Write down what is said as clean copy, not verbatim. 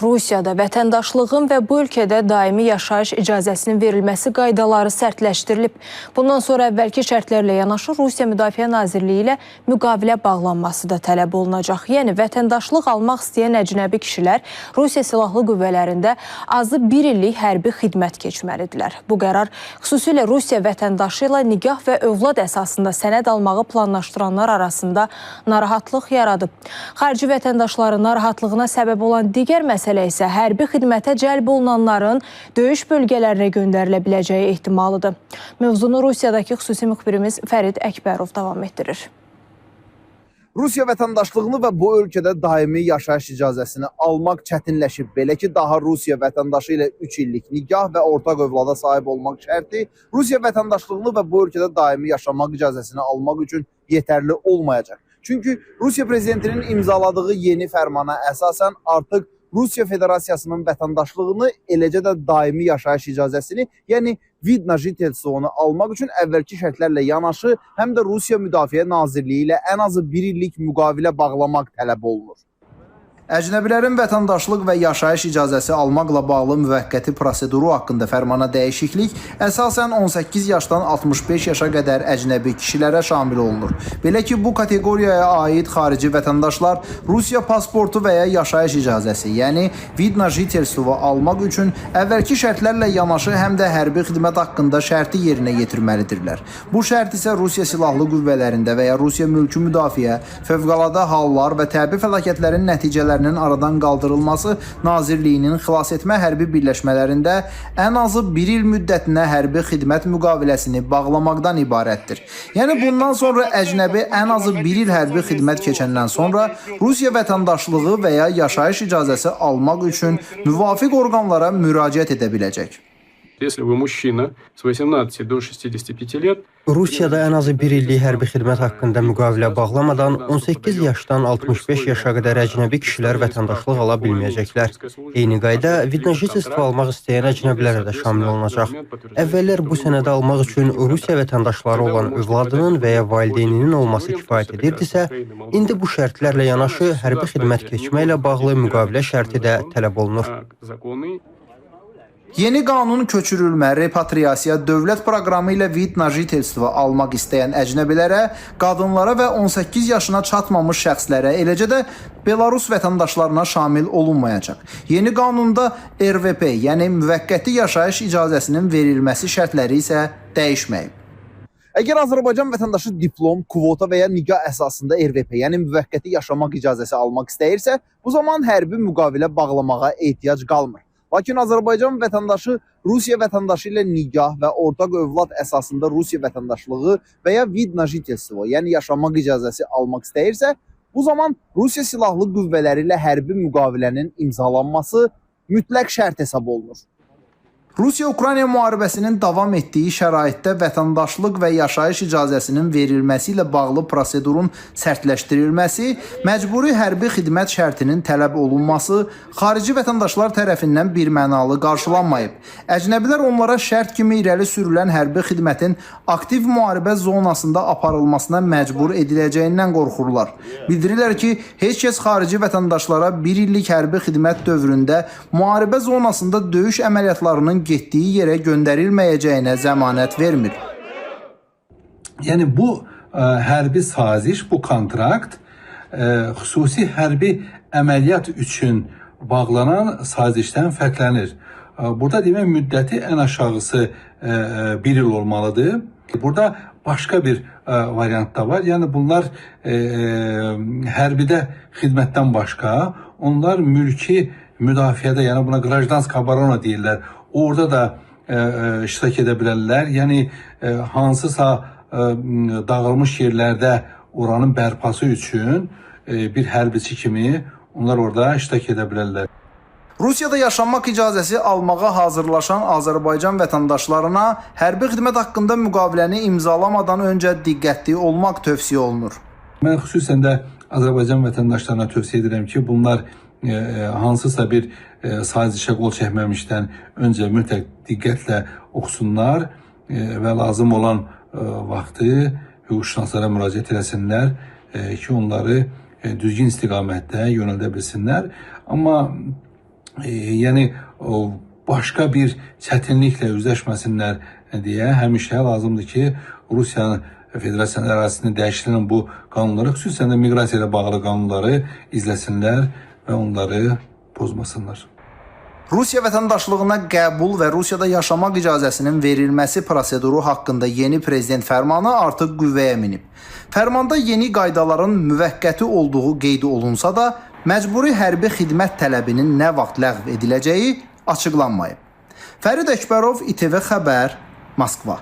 Rusiyada vətəndaşlığın və bu ölkədə daimi yaşayış icazəsinin verilməsi qaydaları sərtləşdirilib. Bundan sonra əvvəlki şərtlərlə yanaşı Rusiya Müdafiə Nazirliyi ilə müqavilə bağlanması da tələb olunacaq. Yəni, vətəndaşlıq almaq istəyən əcnəbi kişilər Rusiya Silahlı Qüvvələrində azı 1 illik hərbi xidmət keçməlidirlər. Bu qərar xüsusilə Rusiya vətəndaşı ilə nigah və övlad əsasında sənəd almağı planlaşdıranlar arasında narahatlıq yaradıb. Xarici vətəndaşların narahatlığına səbəb olan digər məsələ isə hərbi xidmətə cəlb olunanların döyüş bölgələrinə göndərilə biləcəyi ehtimalıdır. Mövzunu Rusiyadakı xüsusi müxbirimiz Fərid Əkbərov davam etdirir. Rusiya vətəndaşlığını və bu ölkədə daimi yaşayış icazəsini almaq çətinləşib. Belə ki, daha Rusiya vətəndaşı ilə 3 illik nigah və ortaq övlada sahib olmaq şərti Rusiya vətəndaşlığını və bu ölkədə daimi yaşamaq icazəsini almaq üçün yetərli olmayacaq. Çünki Rusiya prezidentinin imzaladığı yeni fərmana əsasən artıq Rusiya Federasiyasının vətəndaşlığını, eləcə də daimi yaşayış icazəsini, yəni vid na jitelstvonu almaq üçün əvvəlki şərtlərlə yanaşı, həm də Rusiya Müdafiə Nazirliyi ilə ən azı 1 illik müqavilə bağlamaq tələb olunur. Əcnəbilərin vətəndaşlıq və yaşayış icazəsi almaqla bağlı müvəqqəti proseduru haqqında fərmana dəyişiklik əsasən 18 yaşdan 65 yaşa qədər əcnəbi kişilərə şamil olunur. Belə ki, bu kateqoriyaya aid xarici vətəndaşlar Rusiya pasportu və ya yaşayış icazəsi, yəni vid na jitelstvo almaq üçün əvvəlki şərtlərlə yanaşı həm də hərbi xidmət haqqında şərti yerinə yetirməlidirlər. Bu şərt isə Rusiya Silahlı Qüvvələrində və ya Rusiya Mülki Müdafiə, Fövqəladə Hallar və Təbii Fəlakətlərin nəticələri aradan qaldırılması Nazirliyinin xilasetmə hərbi birləşmələrində ən azı 1 il müddətinə hərbi xidmət müqaviləsini bağlamaqdan ibarətdir. Yəni bundan sonra əcnəbi ən azı 1 il hərbi xidmət keçəndən sonra Rusiya vətəndaşlığı və ya yaşayış icazəsi almaq üçün müvafiq orqanlara müraciət edə biləcək. Если вы мужчина с 18 до 65 лет, Rusiyada ən azı 1 illik hərbi xidmət haqqında müqavilə bağlamadan 18 yaşdan 65 yaşa qədər əcnəbi kişilər vətəndaşlıq ala bilməyəcəklər. Eyni qayda vid na jitelstvo almaq istəyən əcnəbilərə də şamil olunacaq. Əvvəllər bu sənədi almaq üçün Rusiya vətəndaşları olan övladının və ya valideyninin olması kifayət edirdisə, indi bu şərtlərlə yanaşı hərbi xidmət keçməklə bağlı müqavilə şərti də tələb olunur. Yeni qanun köçürülmə, repatriasiya, dövlət proqramı ilə vid na jitelstvo almaq istəyən əcnəbilərə, qadınlara və 18 yaşına çatmamış şəxslərə, eləcə də Belarus vətəndaşlarına şamil olunmayacaq. Yeni qanunda RVP, yəni müvəqqəti yaşayış icazəsinin verilməsi şərtləri isə dəyişməyib. Əgər Azərbaycan vətəndaşı diplom, kvota və ya nigah əsasında RVP, yəni müvəqqəti yaşamaq icazəsi almaq istəyirsə, bu zaman hərbi müqavilə bağlamağa ehtiyac qalmır. Lakin Azərbaycan vətəndaşı Rusiya vətəndaşı ilə nigah və ortaq övlad əsasında Rusiya vətəndaşlığı və ya vid na jitelstvo, yəni yaşamaq icazəsi almaq istəyirsə, bu zaman Rusiya Silahlı Qüvvələri ilə hərbi müqavilənin imzalanması mütləq şərt hesab olunur. Rusiya-Ukrayna müharibəsinin davam etdiyi şəraitdə vətəndaşlıq və yaşayış icazəsinin verilməsi ilə bağlı prosedurun sərtləşdirilməsi, məcburi hərbi xidmət şərtinin tələb olunması xarici vətəndaşlar tərəfindən birmənalı qarşılanmayıb. Əcnəbilər onlara şərt kimi irəli sürülən hərbi xidmətin aktiv müharibə zonasında aparılmasına məcbur ediləcəyindən qorxurlar. Bildirirlər ki, heç kəs xarici vətəndaşlara 1 illik hərbi xidmət dövründə müharibə zonasında döyüş əməliyyatlarının getdiyi yerə göndərilməyəcəyinə zəmanət vermir. Yəni bu hərbi saziş, bu kontrakt xüsusi hərbi əməliyyat üçün bağlanan sazişdən fərqlənir. Burada demək müddəti ən aşağısı 1 il olmalıdır. Burada başqa bir variant da var. Yəni bunlar hərbidə xidmətdən başqa, onlar mülki müdafiədə, yəni buna qrajdansk obrona deyirlər. Orada da iştirak edə bilərlər. Yəni hansısa dağılmış yerlərdə oranın bərpası üçün bir hərbiçi kimi onlar orada iştirak edə bilərlər. Rusiyada yaşamaq icazəsi almağa hazırlaşan Azərbaycan vətəndaşlarına hərbi xidmət haqqında müqaviləni imzalamadan öncə diqqətli olmaq tövsiyə olunur. Mən xüsusən də Azərbaycan vətəndaşlarına tövsiyə edirəm ki, bunlar hansısa bir sazişə qol çəkməmişdən öncə mütləq diqqətlə oxusunlar və lazım olan vaxtı hüquqşünaslara müraciət eləsinlər ki, onları düzgün istiqamətdə yönəldə bilsinlər. Amma yəni başqa bir çətinliklə üzləşməsinlər deyə həmişə lazımdır ki, Rusiyanın Federasiyanın ərazisində dəyişdirilən bu qanunları, xüsusən də miqrasiya ilə bağlı qanunları izləsinlər və onları pozmasınlar. Rusiya vətəndaşlığına qəbul və Rusiyada yaşamaq icazəsinin verilməsi proseduru haqqında yeni prezident fərmanı artıq qüvvəyə minib. Fərmanda yeni qaydaların müvəqqəti olduğu qeyd olunsa da, məcburi hərbi xidmət tələbinin nə vaxt ləğv ediləcəyi açıqlanmayıb. Fərid Əkbərov, İTV Xəbər, Moskva.